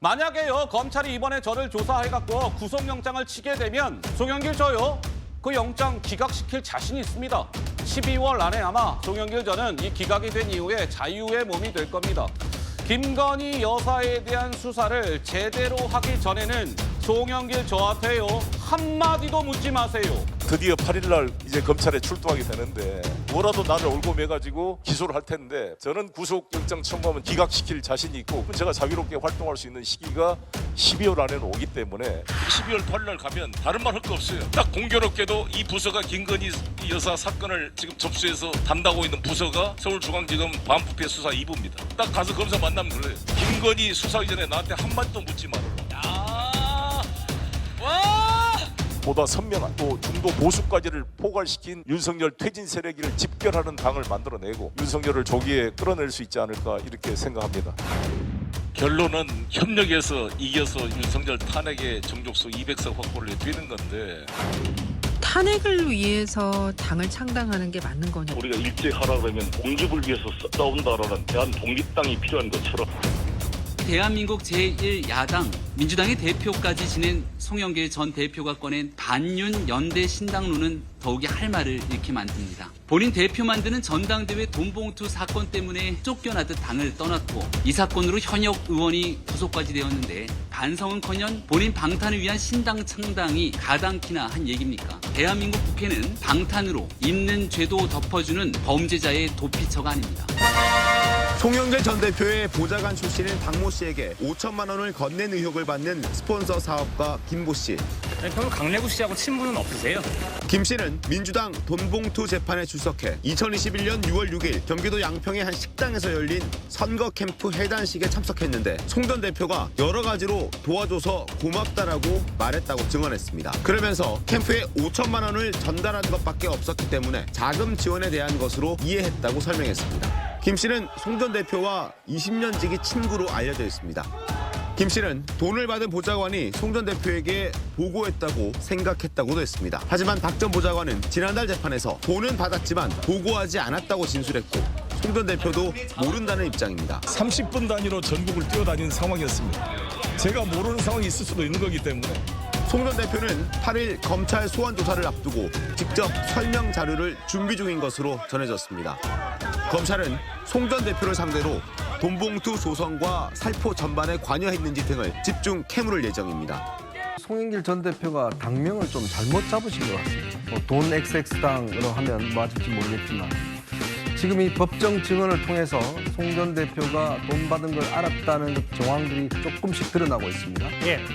만약에요 검찰이 이번에 저를 조사해갖고 구속영장을 치게 되면 송영길 저요 그 영장 기각시킬 자신이 있습니다. 12월 안에 아마 송영길 저는 이 기각이 된 이후에 자유의 몸이 될 겁니다. 김건희 여사에 대한 수사를 제대로 하기 전에는 송영길 저한테요 한마디도 묻지 마세요. 드디어 8일 날 이제 검찰에 출두하게 되는데 뭐라도 나를 올고매가지고 기소를 할 텐데 저는 구속영장 청구하면 기각시킬 자신이 있고 제가 자유롭게 활동할 수 있는 시기가 12월 안에는 오기 때문에 12월 8일 날 가면 다른 말 할 거 없어요. 딱 공교롭게도 이 부서가 김건희 여사 사건을 지금 접수해서 담당하고 있는 부서가 서울중앙지검 반부패 수사 2부입니다. 딱 가서 검사 만나면 그래요. 김건희 수사하기 전에 나한테 한마디도 묻지 말아라. 보다 선명한 또 중도 보수까지를 포괄시킨 윤석열 퇴진 세력을 집결하는 당을 만들어내고 윤석열을 조기에 끌어낼 수 있지 않을까 이렇게 생각합니다. 결론은 협력해서 이겨서 윤석열 탄핵의 정족수 200석 확보를 되는 건데 탄핵을 위해서 당을 창당하는 게 맞는 거냐? 우리가 일제히 하라 그러면 공주를 위해서 싸운다라는 대한 독립당이 필요한 것처럼 대한민국 제1야당 민주당의 대표까지 지낸 송영길 전 대표가 꺼낸 반윤 연대 신당론은 더욱이 할 말을 잃게 만듭니다. 본인 대표 만드는 전당대회 돈봉투 사건 때문에 쫓겨나듯 당을 떠났고 이 사건으로 현역 의원이 구속까지 되었는데 반성은커녕 본인 방탄을 위한 신당 창당이 가당키나 한 얘기입니까? 대한민국 국회는 방탄으로 있는 죄도 덮어주는 범죄자의 도피처가 아닙니다. 송영길 전 대표의 보좌관 출신인 박모 씨에게 5천만 원을 건넨 의혹을 받는 스폰서 사업가 김모 씨. 별로 강래구 씨하고 친분은 없으세요? 김 씨는 민주당 돈봉투 재판에 출석해 2021년 6월 6일 경기도 양평의 한 식당에서 열린 선거 캠프 해단식에 참석했는데 송 전 대표가 여러 가지로 도와줘서 고맙다라고 말했다고 증언했습니다. 그러면서 캠프에 5천만 원을 전달한 것밖에 없었기 때문에 자금 지원에 대한 것으로 이해했다고 설명했습니다. 김 씨는 송 전 대표와 20년 지기 친구로 알려져 있습니다. 김 씨는 돈을 받은 보좌관이 송 전 대표에게 보고했다고 생각했다고도 했습니다. 하지만 박 전 보좌관은 지난달 재판에서 돈은 받았지만 보고하지 않았다고 진술했고 송 전 대표도 모른다는 입장입니다. 30분 단위로 전국을 뛰어다닌 상황이었습니다. 제가 모르는 상황이 있을 수도 있는 거기 때문에 송 전 대표는 8일 검찰 소환 조사를 앞두고 직접 설명 자료를 준비 중인 것으로 전해졌습니다. 검찰은 송 전 대표를 상대로 돈봉투 조성과 살포 전반에 관여했는지 등을 집중 캐물을 예정입니다. 송영길 전 대표가 당명을 좀 잘못 잡으신 것 같습니다. 돈 XX당으로 하면 뭐 맞을지 모르겠지만 지금 이 법정 증언을 통해서 송 전 대표가 돈 받은 걸 알았다는 정황들이 조금씩 드러나고 있습니다.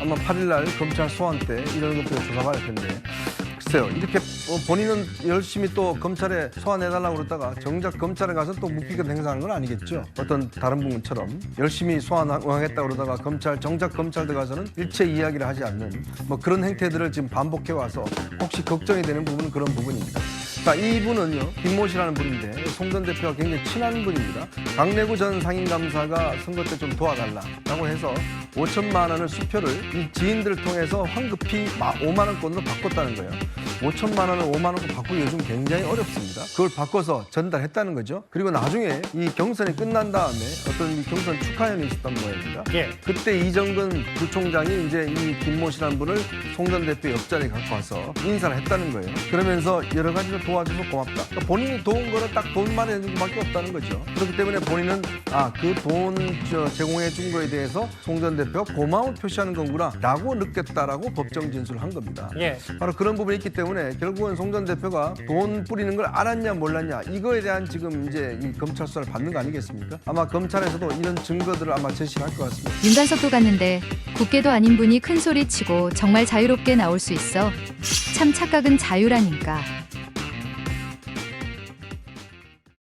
아마 8일 날 검찰 소환 때 이런 것들을 조사받을 텐데 글쎄요. 이렇게 본인은 열심히 또 검찰에 소환해달라고 그러다가 정작 검찰에 가서 또 묵히게 행사하는 건 아니겠죠. 어떤 다른 부분처럼 열심히 소환하겠다고 그러다가 정작 검찰 들어가서는 일체 이야기를 하지 않는 뭐 그런 행태들을 지금 반복해와서 혹시 걱정이 되는 부분은 그런 부분입니다. 자, 이분은요, 김모 씨라는 분인데 송 전 대표가 굉장히 친한 분입니다. 강래구 전 상임감사가 선거 때 좀 도와달라라고 해서 5천만 원을 수표를 이 지인들을 통해서 황급히 5만 원권으로 바꿨다는 거예요. 5천만 원을 5만 원권 바꾸기 요즘 굉장히 어렵습니다. 그걸 바꿔서 전달했다는 거죠. 그리고 나중에 이 경선이 끝난 다음에 어떤 이 경선 축하회는 있었단 모양입니다. 그때 이정근 부총장이 이제 이 김모 씨라는 분을 송 전 대표 옆자리에 갖고 와서 인사를 했다는 거예요. 그러면서 여러 가지로 도와줘서 고맙다. 그러니까 본인이 도운 거는 딱 돈만 해준 것밖에 없다는 거죠. 그렇기 때문에 본인은 그 돈 제공해 준 거에 대해서 송 전 대표가 고마움을 표시하는 건구나 라고 느꼈다라고 법정 진술을 한 겁니다. 바로 그런 부분이 있기 때문에 결국은 송 전 대표가 돈 뿌리는 걸 알았냐 몰랐냐 이거에 대한 지금 이제 이 검찰 수사를 받는 거 아니겠습니까? 아마 검찰에서도 이런 증거들을 아마 제시를 할 것 같습니다. 윤관석도 갔는데 국회도 아닌 분이 큰 소리 치고 정말 자유롭게 나올 수 있어. 참 착각은 자유라니까.